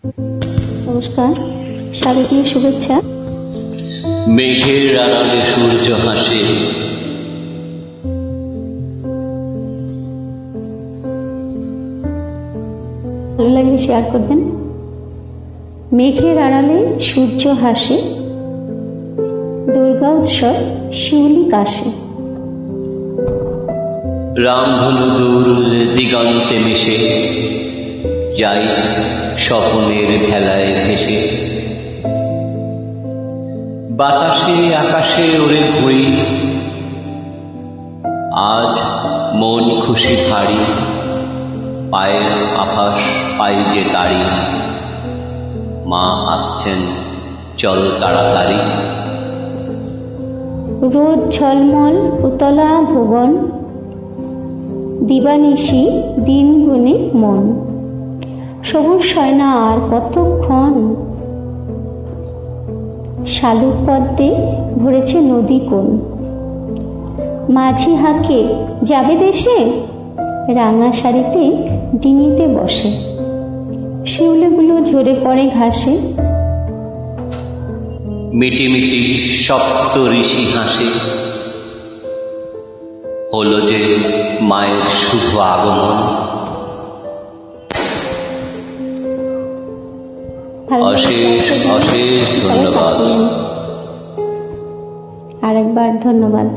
নমস্কার, শারদীয় শুভেচ্ছা। মেঘের আড়ালে সূর্য হাসে, ভালো লাগলে শেয়ার করবেন। মেঘের আড়ালে সূর্য হাসে, দুর্গা উৎসব শিউলি কাশে। রামধনু দূর দিগন্তে মিশে যাই স্বপনের ভেলায় ভেসে। বাতাসে আকাশে ওরে ঘুরি, আজ মন খুশি ভারী, পায়ের আভাস পাই যে তাড়ি, মা আসছেন চল তাড়াতাড়ি। রোদ ঝলমল উতলা ভুবন, দিবানিশি দিন গুনে মন। সবুজ হয় না আর কতক্ষণ, শালুক পদ্মে ভরেছে নদী কোন। মাঝি হাঁকে যাবে দেশে, রাঙা শাড়িতে ডিঙিতে বসে। শিউলিগুলো ঝরে পড়ে ঘাসে, মিটিমিটি সপ্ত ঋষি হাসে, হলো যে মায়ের শুভ আগমন। অশেষ অশেষ ধন্যবাদ। আরেকবার ধন্যবাদ।